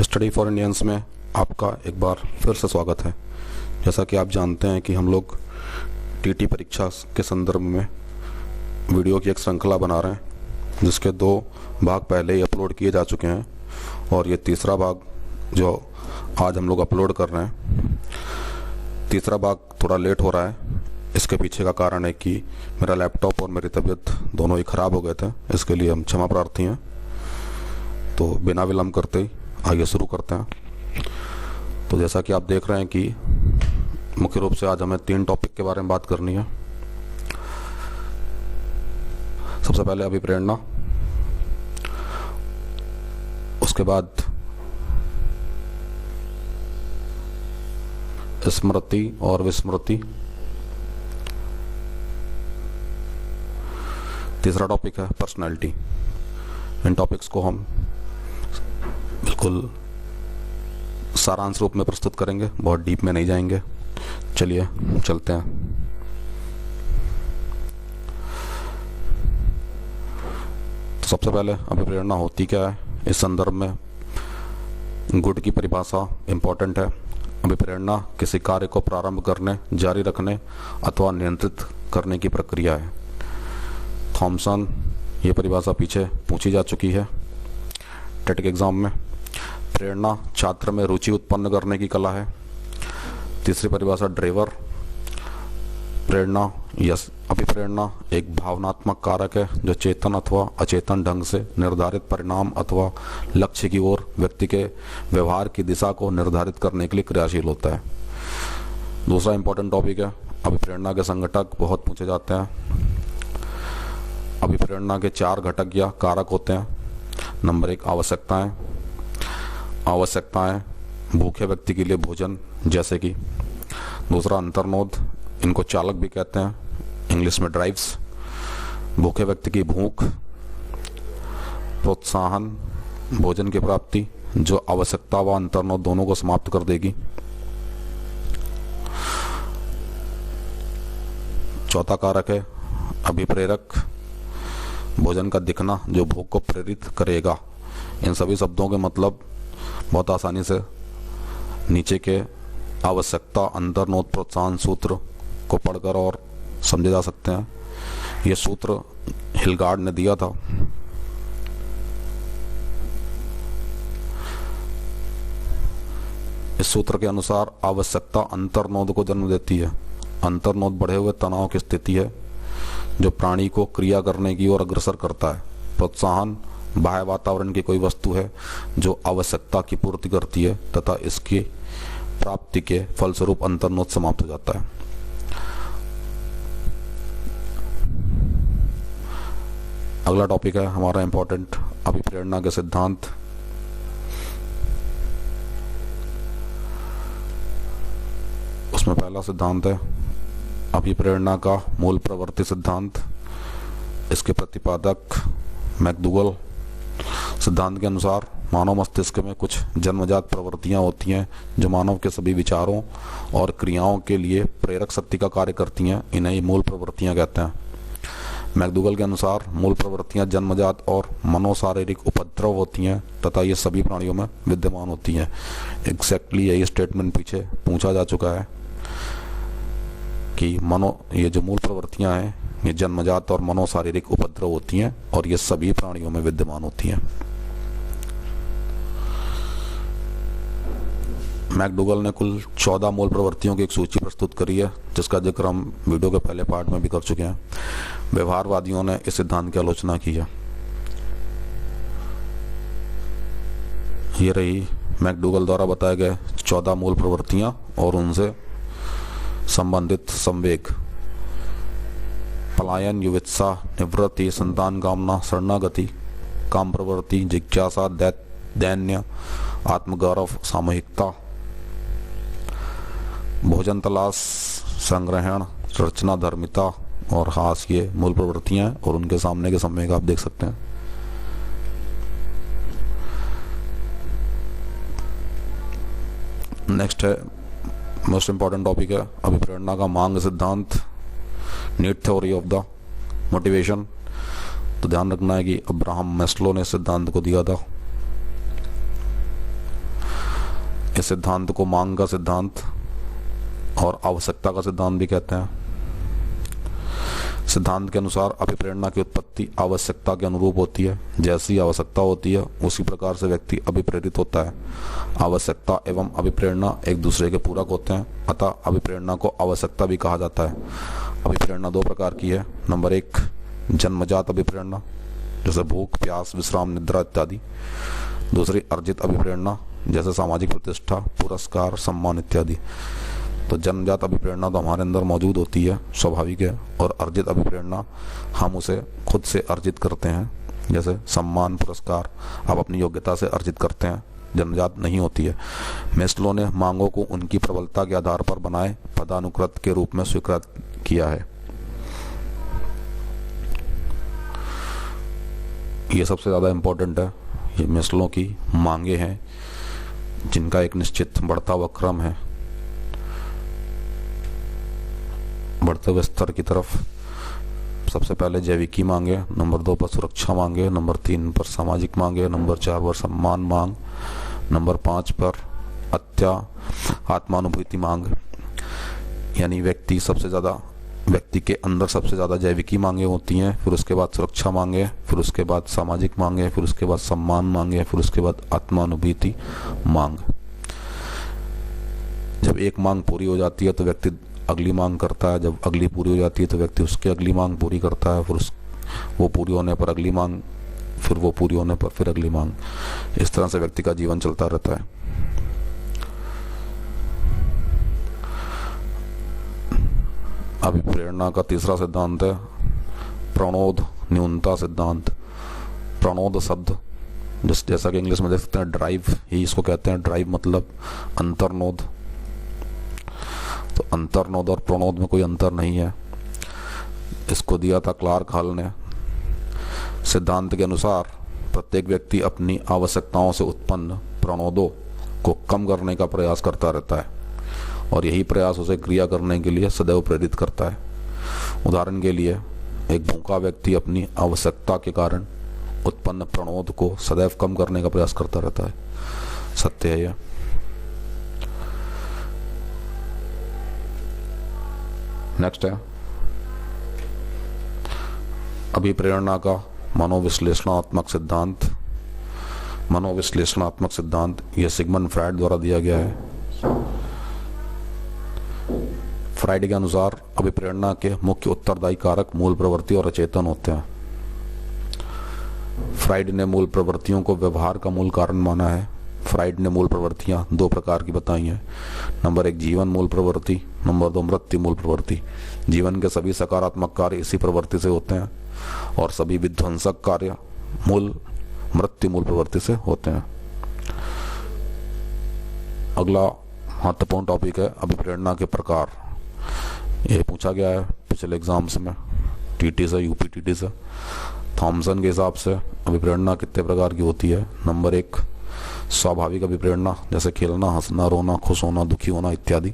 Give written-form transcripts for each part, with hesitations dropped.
Study for Indians में आपका एक बार फिर से स्वागत है। जैसा कि आप जानते हैं कि हम लोग टीटी परीक्षा के संदर्भ में वीडियो की एक श्रृंखला बना रहे हैं, जिसके 2 भाग पहले ही अपलोड किए जा चुके हैं और ये तीसरा भाग जो आज हम लोग अपलोड कर रहे हैं, तीसरा भाग थोड़ा लेट हो रहा है। इसके पीछे का कारण है कि मेरा लैपटॉप और मेरी तबीयत दोनों ही ख़राब हो गए थे। इसके लिए हम क्षमा प्रार्थी हैं। तो बिना विलंब करते ही आगे शुरू करते हैं। तो जैसा कि आप देख रहे हैं कि मुख्य रूप से आज हमें 3 टॉपिक के बारे में बात करनी है। सबसे पहले अभिप्रेरणा, उसके बाद स्मृति और विस्मृति, तीसरा टॉपिक है पर्सनैलिटी। इन टॉपिक्स को हम बिल्कुल सारांश रूप में प्रस्तुत करेंगे, बहुत डीप में नहीं जाएंगे। चलिए चलते हैं। तो सबसे पहले अभिप्रेरणा होती क्या है, इस संदर्भ में गुड की परिभाषा इम्पोर्टेंट है। अभिप्रेरणा किसी कार्य को प्रारंभ करने, जारी रखने अथवा नियंत्रित करने की प्रक्रिया है। थॉमसन ये परिभाषा पीछे पूछी जा चुकी है टेट के एग्जाम में। प्रेरणा छात्र में रुचि उत्पन्न करने की कला है। तीसरी परिभाषा ड्राइवर, प्रेरणा या अभिप्रेरणा एक भावनात्मक कारक है जो चेतन अथवा अचेतन ढंग से निर्धारित परिणाम अथवा लक्ष्य की ओर व्यक्ति के व्यवहार की दिशा को निर्धारित करने के लिए क्रियाशील होता है। दूसरा इंपॉर्टेंट टॉपिक है अभिप्रेरणा के संघटक, बहुत पूछे जाते हैं। अभिप्रेरणा के 4 घटक या कारक होते हैं। नंबर 1 आवश्यकताएं भूखे व्यक्ति के लिए भोजन, जैसे कि। दूसरा अंतर्नोद, इनको चालक भी कहते हैं, इंग्लिश में ड्राइव्स, भूखे व्यक्ति की भूख। प्रोत्साहन, भोजन की प्राप्ति जो आवश्यकता व अंतर्नोद दोनों को समाप्त कर देगी। चौथा कारक है अभिप्रेरक, भोजन का दिखना जो भूख को प्रेरित करेगा। इन सभी शब्दों के मतलब बहुत आसानी से नीचे के आवश्यकता, अंतर्नोद, प्रोत्साहन सूत्र को पढ़कर और समझे जा सकते हैं। यह सूत्र हिलगार्ड ने दिया था। इस सूत्र के अनुसार आवश्यकता अंतर्नोद को जन्म देती है। अंतर्नोद बढ़े हुए तनाव की स्थिति है जो प्राणी को क्रिया करने की ओर अग्रसर करता है। प्रोत्साहन बाह्य वातावरण की कोई वस्तु है जो आवश्यकता की पूर्ति करती है तथा इसकी प्राप्ति के फलस्वरूप अंतर्नोद समाप्त हो जाता है। अगला टॉपिक है हमारा इंपॉर्टेंट अभिप्रेरणा के सिद्धांत। उसमें पहला सिद्धांत है अभिप्रेरणा का मूल प्रवृत्ति सिद्धांत। इसके प्रतिपादक मैकडूगल। सिद्धांत के अनुसार मानव मस्तिष्क में कुछ जन्मजात प्रवृत्तियां होती हैं जो मानव के सभी विचारों और क्रियाओं के लिए प्रेरक शक्ति का कार्य करती हैं। इन्हें ही मूल प्रवृत्तियां कहते हैं। मैकडूगल के अनुसार मूल प्रवृत्तियां जन्मजात और मनोशारीरिक उपद्रव होती हैं तथा ये सभी प्राणियों में विद्यमान होती हैं। एग्जैक्टली यही स्टेटमेंट पीछे पूछा जा चुका है कि ये जो मूल प्रवृत्तियां हैं ये जन्मजात और मनोशारीरिक उपद्रव होती हैं और ये सभी प्राणियों में विद्यमान होती हैं। मैकडूगल ने कुल 14 मूल प्रवृत्तियों की एक सूची प्रस्तुत करी है, जिसका जिक्र हम वीडियो के पहले पार्ट में भी कर चुके हैं। व्यवहारवादियों ने इस सिद्धांत की आलोचना की है। ये रही मैकडूगल द्वारा बताए गए 14 मूल प्रवृत्तियां और उनसे संबंधित संवेग। पलायन, युवित्सा, निवृत्ति, संतान कामना, शरणागति, काम प्रवृत्ति, जिज्ञासा, दैन्य, आत्मगौरव, सामूहिकता, भोजन तलाश, संग्रहण, रचना, धर्मिता और हास, ये मूल प्रवृत्तियां हैं और उनके सामने के संवेग आप देख सकते हैं। नेक्स्ट है मोस्ट इंपॉर्टेंट टॉपिक है अभिप्रेरणा का मांग सिद्धांत, need theory of the motivation. तो ध्यान रखना है कि अब्राहम मैस्लो ने सिद्धांत को दिया था। इस सिद्धांत को मांग का सिद्धांत और आवश्यकता का सिद्धांत भी कहते हैं। सिद्धांत के अनुसार अभिप्रेरणा की उत्पत्ति आवश्यकता के अनुरूप होती है। जैसी आवश्यकता होती है उसी प्रकार से व्यक्ति अभिप्रेरित होता है। आवश्यकता एवं अभिप्रेरणा एक दूसरे के पूरक होते हैं, अतः अभिप्रेरणा को आवश्यकता भी कहा जाता है। अभिप्रेरणा दो प्रकार की है। नंबर एक, जन्मजात अभिप्रेरणा, जैसे भूख, प्यास, विश्राम, निद्रा इत्यादि। दूसरी, अर्जित अभिप्रेरणा, जैसे सामाजिक प्रतिष्ठा, पुरस्कार, सम्मान इत्यादि। तो जन्मजात अभिप्रेरणा तो हमारे अंदर मौजूद होती है, स्वाभाविक है, और अर्जित अभिप्रेरणा हम उसे खुद से अर्जित करते हैं, जैसे सम्मान, पुरस्कार आप अपनी योग्यता से अर्जित करते हैं, जन्मजात नहीं होती है। मेस्लो ने मांगों को उनकी प्रबलता के आधार पर बनाए पदानुक्रत के रूप में स्वीकृत किया है। ये सबसे ज़्यादा इम्पोर्टेंट है। ये मेस्लो की मांगे हैं जिनका एक निश्चित बढ़ता हुआ क्रम है, बढ़ते हुए स्तर की तरफ। सबसे पहले जैविकी मांगे, नंबर 2 पर सुरक्षा मांगे, नंबर 3 पर सामाजिक मांगे, नंबर 4 पर सम्मान मांग, नंबर 5 पर आत्मानुभूति मांग। यानी व्यक्ति के अंदर सबसे ज़्यादा जैविकी मांगे होती हैं, फिर उसके बाद सुरक्षा मांगे, फिर उसके बाद सामाजिक मांगे, फिर उसके बाद सम्मान मांगे, फिर उसके बाद आत्मानुभूति मांग। जब एक मांग पूरी हो जाती है तो व्यक्ति अगली मांग करता है, जब अगली पूरी हो जाती है तो व्यक्ति उसकी अगली मांग पूरी करता है, फिर वो पूरी होने पर अगली मांग, फिर वो पूरी होने पर फिर अगली मांग। इस तरह से व्यक्ति का जीवन चलता रहता है। अभिप्रेरणा का तीसरा सिद्धांत है प्रणोद न्यूनता सिद्धांत। प्रणोद शब्द जैसा कि इंग्लिश में देख सकते हैं ड्राइव ही इसको कहते हैं। ड्राइव मतलब अंतर्नोद। तो अंतर्नोद और प्रणोद में कोई अंतर नहीं है। इसको दिया था क्लार्क हॉल ने। सिद्धांत के अनुसार प्रत्येक व्यक्ति अपनी आवश्यकताओं से उत्पन्न प्रणोदों को कम करने का प्रयास करता रहता है और यही प्रयास उसे क्रिया करने के लिए सदैव प्रेरित करता है। उदाहरण के लिए एक भूखा व्यक्ति अपनी आवश्यकता के कारण उत्पन्न प्रणोद को सदैव कम करने का प्रयास करता रहता है। सत्य है यह। नेक्स्ट है अभिप्रेरणा का मनोविश्लेषणात्मक सिद्धांत। मनोविश्लेषणात्मक सिद्धांत यह सिगमंड फ्रायड द्वारा दिया गया है। फ्रायड के अनुसार अभिप्रेरणा के मुख्य उत्तरदायी कारक मूल प्रवृत्ति और अचेतन होते हैं। फ्रायड ने मूल प्रवृत्तियों को व्यवहार का मूल कारण माना है। फ्रायड ने मूल प्रवृत्तियां दो प्रकार की बताई हैं। नंबर 1 जीवन मूल प्रवृत्ति, नंबर 2 मृत्यु मूल प्रवृत्ति। जीवन के सभी सकारात्मक कार्य इसी प्रवृत्ति से होते हैं और सभी विध्वंसक कार्य मृत्यु मूल प्रवृत्ति से होते हैं। अगला महत्वपूर्ण टॉपिक है अभिप्रेरणा के प्रकार। यह पूछा गया है पिछले एग्जाम्स में, टीटी से, यूपी टीटी से। थॉमसन के हिसाब से अभिप्रेरणा कितने प्रकार की होती है। नंबर 1 स्वाभाविक अभिप्रेरणा, जैसे खेलना, हंसना, रोना, खुश होना, दुखी होना इत्यादि।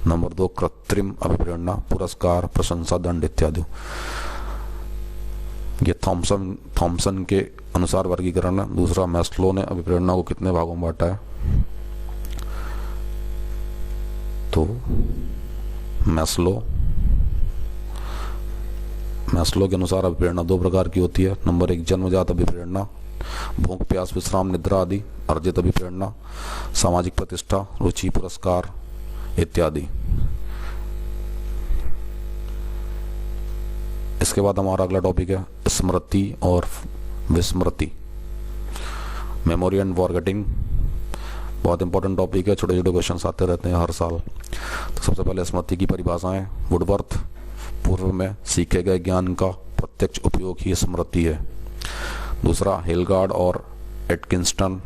नंबर 2 कृत्रिम अभिप्रेरणा, पुरस्कार, प्रशंसा, दंड इत्यादि। ये थॉमसन के अनुसार वर्गीकरण है। दूसरा मैस्लो ने अभिप्रेरणा को कितने भागों में बांटा है। तो मैस्लो के अनुसार अभिप्रेरणा दो प्रकार की होती है। नंबर 1 जन्मजात अभिप्रेरणा, भूख, प्यास, विश्राम, निद्रा आदि। अर्जित अभिप्रेरणा, सामाजिक प्रतिष्ठा, रुचि, पुरस्कार इत्यादि। इसके बाद हमारा अगला टॉपिक है स्मृति और विस्मृति, मेमोरी एंड फॉरगेटिंग। बहुत इंपॉर्टेंट टॉपिक है, छोटे छोटे क्वेश्चंस आते रहते हैं हर साल। तो सबसे पहले स्मृति की परिभाषाएं। वुडवर्थ, पूर्व में सीखे गए ज्ञान का प्रत्यक्ष उपयोग ही स्मृति है। दूसरा हिलगार्ड और एटकिंसटन,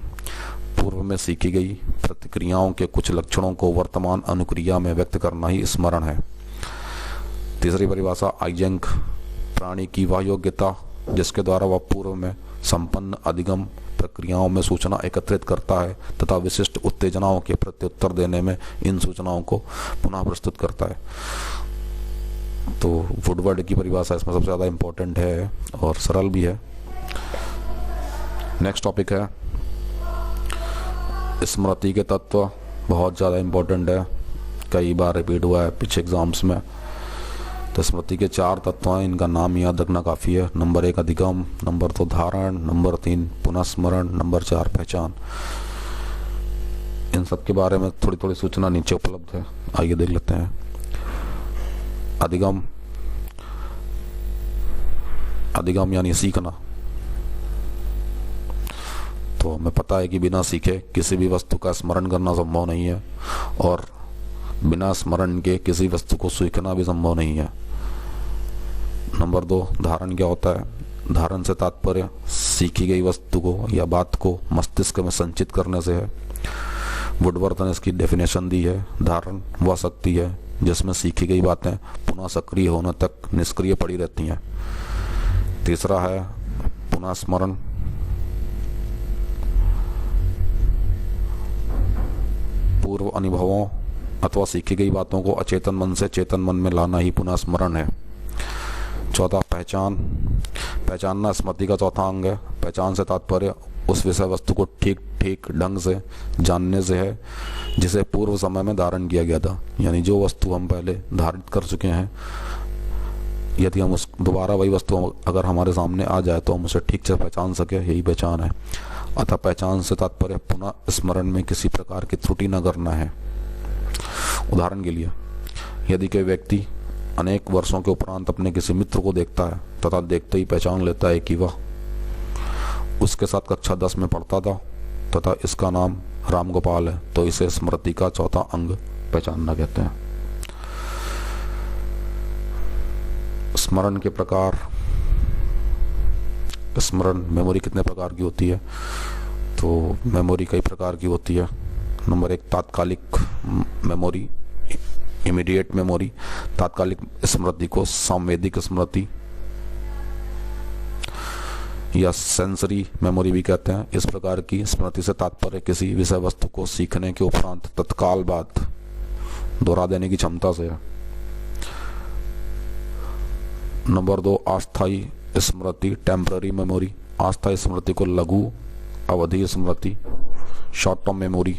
पूर्व में सीखी गई प्रतिक्रियाओं के कुछ लक्षणों को वर्तमान अनुक्रिया में व्यक्त करना ही स्मरण है। तीसरी परिभाषा आइजेंक, प्राणी की वह योग्यता जिसके द्वारा वह पूर्व में संपन्न अधिगम प्रक्रियाओं में सूचना एकत्रित करता है तथा विशिष्ट उत्तेजनाओं के प्रत्युत्तर देने में इन सूचनाओं को पुनः प्रस्तुत करता है। तो वुडवर्ड की परिभाषा इसमें सबसे ज़्यादा इम्पोर्टेंट है और सरल भी है। नेक्स्ट टॉपिक है स्मृति के तत्व बहुत ज़्यादा इम्पोर्टेंट है, कई बार रिपीट हुआ है पीछे एग्जाम्स में। तो स्मृति के 4 तत्व हैं, इनका नाम याद रखना काफ़ी है। नंबर 1 अधिगम, नंबर 2 धारण, नंबर 3 पुनः स्मरण, नंबर 4 पहचान। इन सब के बारे में थोड़ी थोड़ी सूचना नीचे उपलब्ध है, आइए देख लेते हैं। अधिगम, अधिगम यानी सीखना। तो हमें पता है कि बिना सीखे किसी भी वस्तु का स्मरण करना संभव नहीं है, और बिना स्मरण के किसी वस्तु को सीखना भी संभव नहीं है। नंबर 2 धारण क्या होता है? धारण से तात्पर्य सीखी गई वस्तु को या बात को मस्तिष्क में संचित करने से है। वुडवर्थ ने इसकी डेफिनेशन दी है, धारण वह शक्ति है जिसमें सीखी गई बातें पुनः सक्रिय होने तक निष्क्रिय पड़ी रहती हैं। तीसरा है पुनः स्मरण। पूर्व अनुभवों अथवा सीखी गई बातों को अचेतन मन से चेतन मन में लाना ही पुनः स्मरण है। चौथा पहचान, पहचानना स्मृति का चौथा अंग है। पहचान से तात्पर्य उस विषय वस्तु को ठीक ठीक ढंग से जानने से है जिसे पूर्व समय में धारण किया गया था। यानी जो वस्तु हम पहले धारित कर चुके हैं, यदि हम उस दोबारा वही वस्तु अगर हमारे सामने आ जाए तो हम उसे ठीक से पहचान सके, यही पहचान है। अतः पहचान से तात्पर्य पुनः स्मरण में किसी प्रकार की त्रुटि न करना है। उदाहरण के लिए, यदि कोई व्यक्ति अनेक वर्षों के उपरांत अपने किसी मित्र को देखता है तथा देखते ही पहचान लेता है कि वह उसके साथ कक्षा 10 में पढ़ता था तथा इसका नाम रामगोपाल है, तो इसे स्मृति का चौथा अंग पहचानना कहते हैं। स्मरण के प्रकार, स्मरण मेमोरी कितने प्रकार की होती है? तो मेमोरी कई प्रकार की होती है। नंबर 1 तात्कालिक मेमोरी, इमीडिएट मेमोरी। तात्कालिक स्मृति को संवेदिक स्मृति या सेंसरी मेमोरी भी कहते हैं। इस प्रकार की स्मृति से तात्पर्य किसी विषय वस्तु को सीखने के उपरांत तत्काल बाद दोहरा देने की क्षमता से है। नंबर 2 अस्थायी स्मृति, टेम्पररी मेमोरी। अस्थायी स्मृति को लघु अवधि स्मृति, शॉर्ट टर्म मेमोरी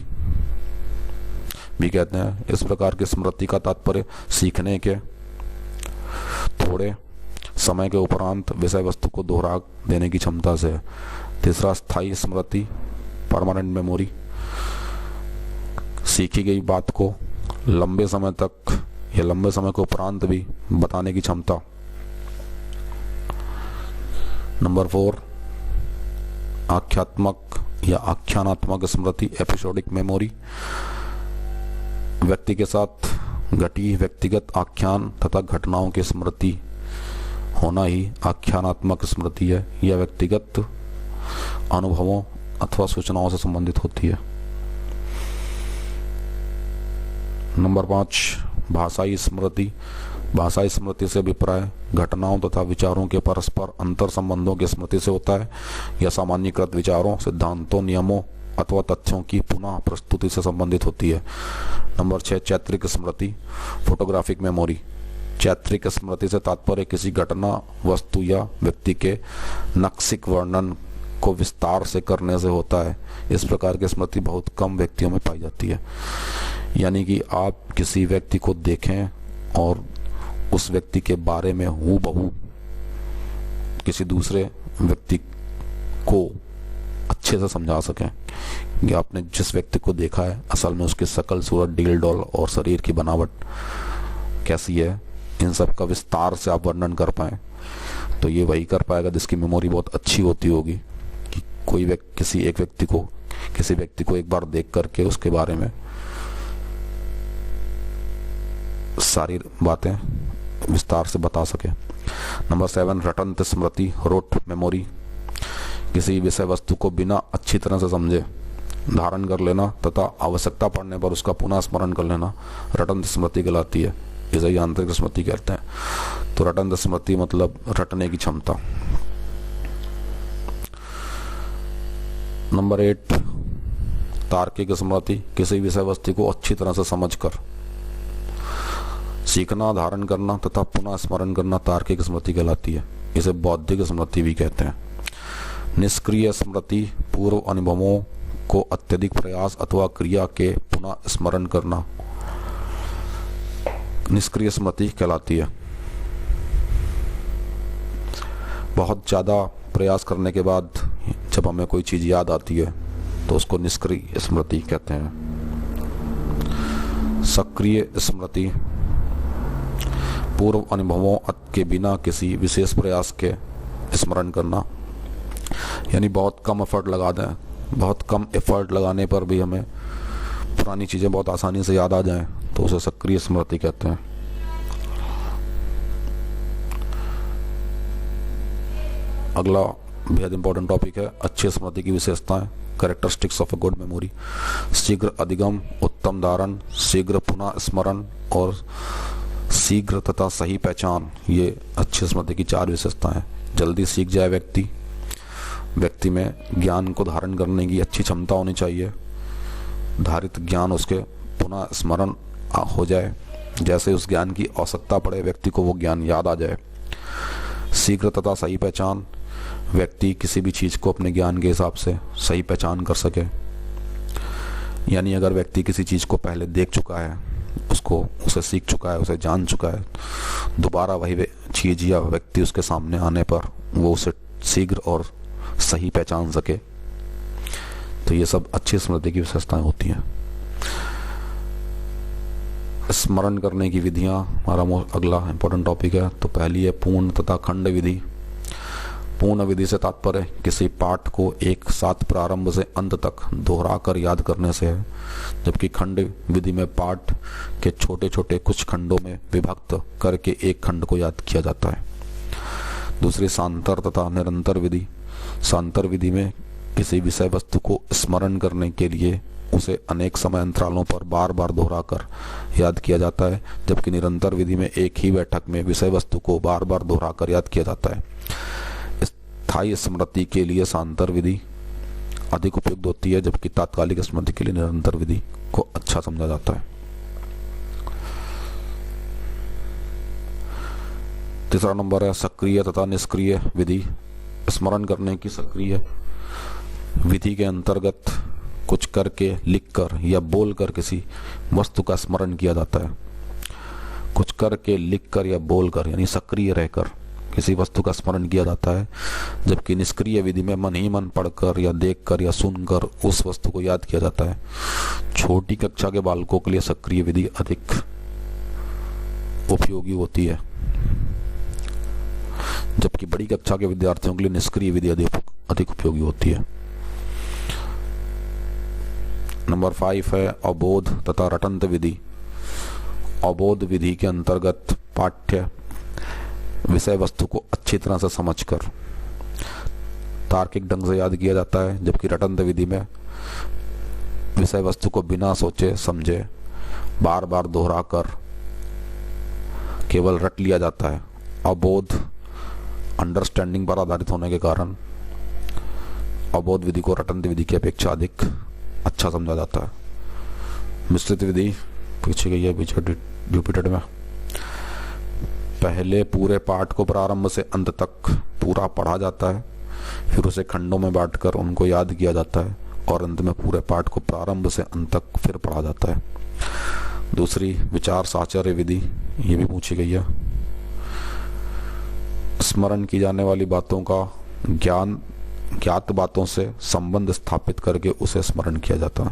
भी कहते हैं। इस प्रकार की स्मृति का तात्पर्य सीखने के थोड़े समय के उपरांत विषय वस्तु को दोहरा देने की क्षमता से है। तीसरा स्थायी स्मृति, परमानेंट मेमोरी। सीखी गई बात को लंबे समय तक या लंबे समय के उपरांत भी बताने की क्षमता। नंबर 4 आख्यात्मक या आख्यानात्मक स्मृति, एपिसोडिक मेमोरी। व्यक्ति के साथ घटी व्यक्तिगत आख्यान तथा घटनाओं की स्मृति होना ही आख्यानात्मक स्मृति है। यह व्यक्तिगत अनुभवों अथवा सूचनाओं से संबंधित होती है। नंबर 5 भाषाई स्मृति। भाषाई स्मृति से अभिप्राय घटनाओं तथा विचारों के परस्पर अंतर संबंधों की स्मृति से होता है। यह सामान्यीकृत विचारों, सिद्धांतों, नियमों अथवा तथ्यों की पुनः प्रस्तुति से संबंधित होती है। नंबर 6 चारित्रिक स्मृति, फोटोग्राफिक मेमोरी। चारित्रिक स्मृति से तात्पर्य किसी घटना, वस्तु या व्यक्ति के नक्शिक वर्णन को विस्तार से करने से होता है। इस प्रकार की स्मृति बहुत कम व्यक्तियों में पाई जाती है। यानी कि आप किसी व्यक्ति को देखें और उस व्यक्ति के बारे में हूबहू किसी दूसरे व्यक्ति को अच्छे से समझा सकें कि आपने जिस व्यक्ति को देखा है असल में उसकी शकल, सूरत, डील डॉल और शरीर की बनावट कैसी है, इन सब का विस्तार से आप वर्णन कर पाएं। तो ये वही कर पाएगा जिसकी मेमोरी बहुत अच्छी होती होगी कि कोई किसी व्यक्ति को एक बार देख करके उसके बारे में सारी बातें विस्तार से बता सके। नंबर 7 रटंत स्मृति, रोट मेमोरी। किसी विषय वस्तु को बिना अच्छी तरह से समझे धारण कर लेना तथा आवश्यकता पड़ने पर उसका पुनः स्मरण कर लेना रटंत स्मृति कहलाती है। इसे ही आंतरिक स्मृति कहते हैं। तो रटंत स्मृति मतलब रटने की क्षमता। नंबर 8 तार्किक स्मृति, किसी विषय वस्तु को अच्छी तरह से समझकर सीखना, धारण करना तथा पुनः स्मरण करना तार्किक स्मृति कहलाती है। इसे बौद्धिक स्मृति भी कहते हैं। निष्क्रिय स्मृति, पूर्व अनुभवों को अत्यधिक प्रयास अथवा क्रिया के पुनः स्मरण करना निष्क्रिय स्मृति कहलाती है। बहुत ज़्यादा प्रयास करने के बाद जब हमें कोई चीज़ याद आती है तो उसको निष्क्रिय स्मृति कहते हैं। सक्रिय स्मृति पूर्व अनुभवों के बिना किसी विशेष प्रयास के स्मरण करना, यानी बहुत कम एफर्ट लगा दें, बहुत कम एफर्ट लगाने पर भी हमें पुरानी चीज़ें बहुत आसानी से याद आ जाएं तो उसे सक्रिय स्मृति कहते हैं। अगला बेहद इंपॉर्टेंट टॉपिक है अच्छी स्मृति की विशेषताएं, characteristics of a good memory. शीघ्र अधिगम, उत्तम धारण, शीघ्र पुनः स्मरण और शीघ्र तथा सही पहचान, ये अच्छी स्मृति की 4 विशेषताएं हैं। जल्दी सीख जाए व्यक्ति में ज्ञान को धारण करने की अच्छी क्षमता होनी चाहिए। धारित ज्ञान उसके पुनः स्मरण हो जाए, जैसे उस ज्ञान की आवश्यकता पड़े व्यक्ति को वो ज्ञान याद आ जाए। शीघ्र तथा सही पहचान, व्यक्ति किसी भी चीज़ को अपने ज्ञान के हिसाब से सही पहचान कर सके, यानी अगर व्यक्ति किसी चीज़ को पहले देख चुका है, उसे सीख चुका है, उसे जान चुका है, दोबारा वही चीज़ या व्यक्ति उसके सामने आने पर वो उसे शीघ्र और सही पहचान सके। तो ये सब अच्छी स्मृति की विशेषताएं होती हैं। स्मरण करने की विधियां हमारा अगला इंपॉर्टेंट टॉपिक है। तो पहली है पूर्ण तथा खंड विधि। पूर्ण विधि से तात्पर्य किसी पाठ को एक साथ प्रारंभ से अंत तक दोहराकर याद करने से है, जबकि खंड विधि में पाठ के छोटे छोटे कुछ खंडों में विभक्त करके एक खंड को याद किया जाता है। दूसरी सांतर तथा निरंतर विधि। सांतर विधि में किसी विषय वस्तु को स्मरण करने के लिए उसे अनेक समय अंतरालों पर बार बार दोहराकर याद किया जाता है, जबकि निरंतर विधि में एक ही बैठक में विषय वस्तु को बार बार दोहराकर याद किया जाता है। स्थायी स्मृति के लिए सांतर विधि अधिक उपयुक्त होती है, जबकि तात्कालिक स्मृति के लिए निरंतर विधि को अच्छा समझा जाता है। तीसरा नंबर है सक्रिय तथा निष्क्रिय विधि। स्मरण करने की सक्रिय विधि के अंतर्गत कुछ करके, लिखकर या बोलकर किसी वस्तु का स्मरण किया जाता है। कुछ करके, लिखकर या बोलकर, यानी सक्रिय रहकर किसी वस्तु का स्मरण किया जाता है, जबकि निष्क्रिय विधि में मन ही मन पढ़कर या देखकर या सुनकर उस वस्तु को याद किया जाता है। छोटी कक्षा के बालकों के लिए सक्रिय विधि अधिक उपयोगी होती है, जबकि बड़ी कक्षा के विद्यार्थियों के लिए निष्क्रिय विधि अधिक उपयोगी होती है। नंबर 5 है अबोध तथा रटंत विधि। अबोध विधि के अंतर्गत पाठ्य विषय वस्तु को अच्छी तरह से समझकर तार्किक ढंग से याद किया जाता है, जबकि रटंत विधि में विषय वस्तु को बिना सोचे समझे बार बार दोहराकर केवल रट लिया जाता है। अबोध अंडरस्टैंडिंग पर आधारित होने के कारण अबोध विधि को रटंत विधि की अपेक्षा अधिक अच्छा समझा जाता है। मिश्रित विधि पूछी गई है पीछे रिपीटेड में। पहले पूरे पाठ को प्रारंभ से अंत तक पूरा पढ़ा जाता है, फिर उसे खंडों में बांटकर उनको याद किया जाता है और अंत में पूरे पाठ को प्रारंभ से अंत तक फिर पढ़ा जाता है। दूसरी विचार साचार्य विधि, ये भी पूछी गई है। स्मरण की जाने वाली बातों का ज्ञात बातों से संबंध स्थापित करके उसे स्मरण किया जाता है।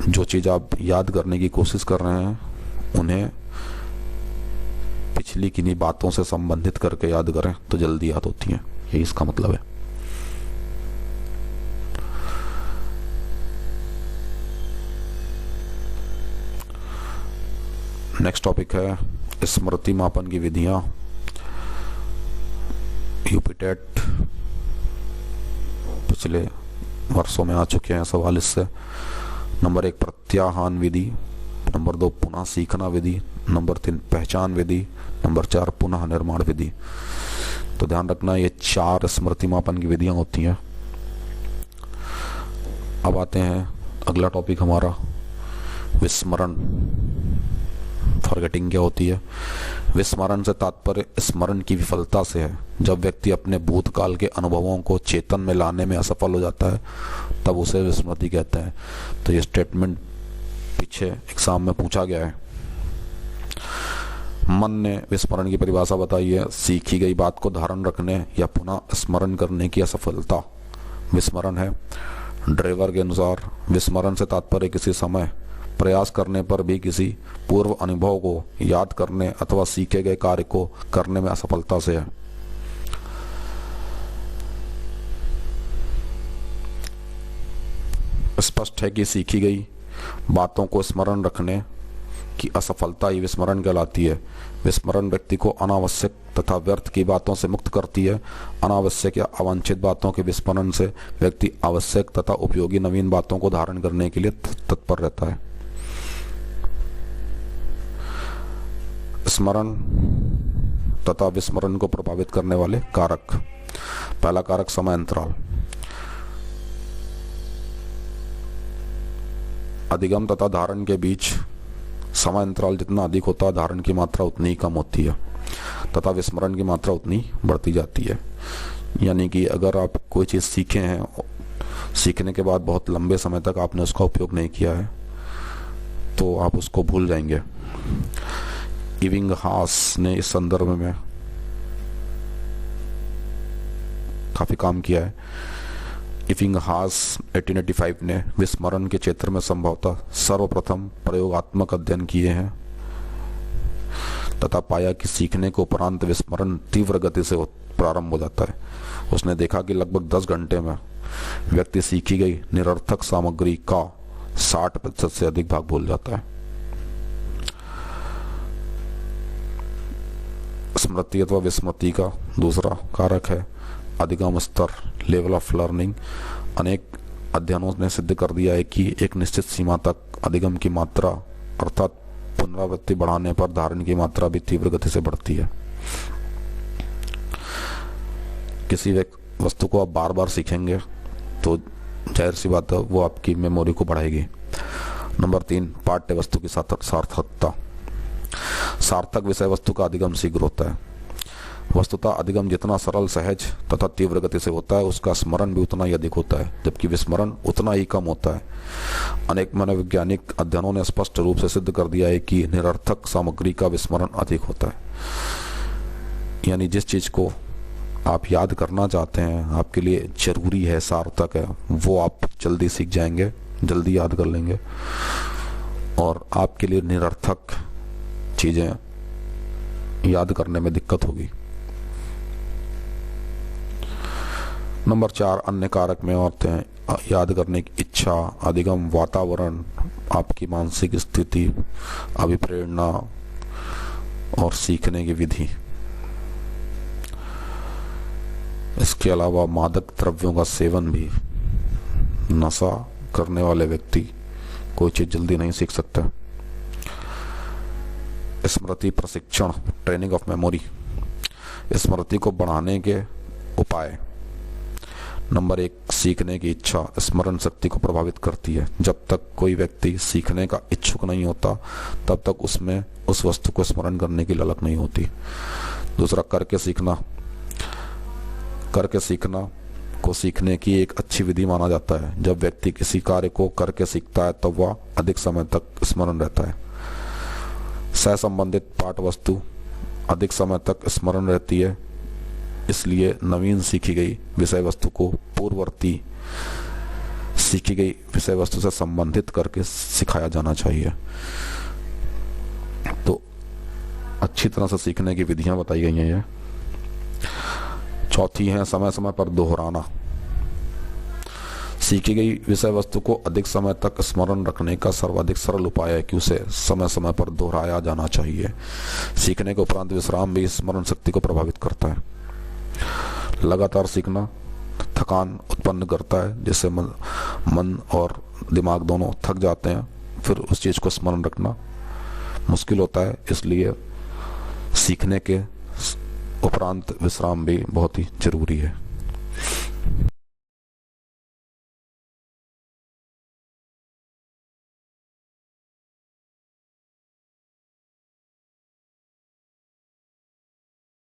जो चीज आप याद करने की कोशिश कर रहे हैं उन्हें पिछली किन्हीं बातों से संबंधित करके याद करें तो जल्दी याद होती हैं, यही इसका मतलब है। नेक्स्ट टॉपिक है स्मृति मापन की विधियां। यूपीटेट पिछले वर्षों में आ चुके हैं सवाल इससे। नंबर 1 प्रत्याहान विधि, नंबर 2 पुनः सीखना विधि, नंबर 3 पहचान विधि, नंबर 4 पुनः निर्माण विधि। तो ध्यान रखना ये 4 स्मृति मापन की विधियां होती हैं। अब आते हैं अगला टॉपिक हमारा विस्मरण। फॉरगेटिंग क्या होती है? विस्मरण से तात्पर्य स्मरण की विफलता से है। जब व्यक्ति अपने भूतकाल के अनुभवों को चेतन में लाने में असफल हो जाता है तब उसे विस्मृति कहते हैं। तो ये स्टेटमेंट पीछे एग्जाम में पूछा गया है। मन ने विस्मरण की परिभाषा बताई है, सीखी गई बात को धारण रखने या पुनः स्मरण करने की असफलता विस्मरण है। ड्रेवर के अनुसार विस्मरण से तात्पर्य किसी समय प्रयास करने पर भी किसी पूर्व अनुभव को याद करने अथवा सीखे गए कार्य को करने में असफलता से है। स्पष्ट है कि सीखी गई बातों को स्मरण रखने की असफलता ही विस्मरण कहलाती है। विस्मरण व्यक्ति को अनावश्यक तथा व्यर्थ की बातों से मुक्त करती है। अनावश्यक या अवांछित बातों के विस्मरण से व्यक्ति आवश्यक तथा उपयोगी नवीन बातों को धारण करने के लिए तत्पर रहता है। स्मरण तथा विस्मरण को प्रभावित करने वाले कारक। पहला कारक समय अंतराल। अधिगम तथा धारण के बीच समय अंतराल जितना अधिक होता है धारण की मात्रा उतनी ही कम होती है तथा विस्मरण की मात्रा उतनी बढ़ती जाती है। यानी कि अगर आप कोई चीज़ सीखे हैं, सीखने के बाद बहुत लंबे समय तक आपने उसका उपयोग नहीं किया है तो आप उसको भूल जाएंगे। इविंगहास ने इस संदर्भ में काफी काम किया है। इविंगहास 1885 ने विस्मरण के क्षेत्र में संभवतः सर्वप्रथम प्रयोगात्मक अध्ययन किए हैं तथा पाया कि सीखने के उपरांत विस्मरण तीव्र गति से प्रारंभ हो जाता है। उसने देखा कि लगभग 10 घंटे में व्यक्ति सीखी गई निरर्थक सामग्री का 60% से अधिक भाग भूल जाता है। स्मृति अथवा विस्मृति का दूसरा कारक है अधिगम स्तर, लेवल ऑफ लर्निंग। अनेक अध्ययनों ने सिद्ध कर दिया है कि एक निश्चित सीमा तक अधिगम की मात्रा अर्थात पुनरावृत्ति बढ़ाने पर धारण की मात्रा भी तीव्र गति से बढ़ती है। किसी वस्तु को आप बार बार सीखेंगे तो जाहिर सी बात है वो आपकी मेमोरी को बढ़ाएगी। नंबर 3, पाठ्य वस्तु की सार्थकता। सार्थक विषय वस्तु का अधिगम शीघ्र होता है। वस्तुतः अधिगम जितना सरल, सहज तथा तीव्र गति से होता है उसका स्मरण भी उतना ही अधिक होता है, जबकि विस्मरण उतना ही कम होता है। अनेक मनोवैज्ञानिक अध्ययनों ने स्पष्ट रूप से सिद्ध कर दिया है कि निरर्थक सामग्री का विस्मरण अधिक होता है। यानी जिस चीज को आप याद करना चाहते हैं, आपके लिए जरूरी है, सार्थक है, वो आप जल्दी सीख जाएंगे, जल्दी याद कर लेंगे। और आपके लिए निरर्थक चीजें याद करने में दिक्कत होगी। नंबर 4, अन्य कारक में औरते हैं याद करने की इच्छा, अधिगम वातावरण, आपकी मानसिक स्थिति, अभिप्रेरणा और सीखने की विधि। इसके अलावा मादक द्रव्यों का सेवन भी। नशा करने वाले व्यक्ति कोई चीज जल्दी नहीं सीख सकता। स्मृति प्रशिक्षण, ट्रेनिंग ऑफ मेमोरी। स्मृति को बढ़ाने के उपाय। नंबर 1, सीखने की इच्छा स्मरण शक्ति को प्रभावित करती है। जब तक कोई व्यक्ति सीखने का इच्छुक नहीं होता तब तक उसमें उस वस्तु को स्मरण करने की ललक नहीं होती। दूसरा, करके सीखना। करके सीखना को सीखने की एक अच्छी विधि माना जाता है। जब व्यक्ति किसी कार्य को करके सीखता है तब वह अधिक समय तक स्मरण रहता है। सह संबंधित पाठ वस्तु अधिक समय तक स्मरण रहती है, इसलिए नवीन सीखी गई विषय वस्तु को पूर्ववर्ती सीखी गई विषय वस्तु से संबंधित करके सिखाया जाना चाहिए। तो अच्छी तरह से सीखने की विधियां बताई गई हैं। ये चौथी है समय समय पर दोहराना। सीखी गई विषय वस्तु को अधिक समय तक स्मरण रखने का सर्वाधिक सरल उपाय है कि उसे समय समय पर दोहराया जाना चाहिए। सीखने के उपरांत विश्राम भी स्मरण शक्ति को प्रभावित करता है। लगातार सीखना थकान उत्पन्न करता है, जिससे मन और दिमाग दोनों थक जाते हैं। फिर उस चीज को स्मरण रखना मुश्किल होता है, इसलिए सीखने के उपरांत विश्राम भी बहुत ही जरूरी है।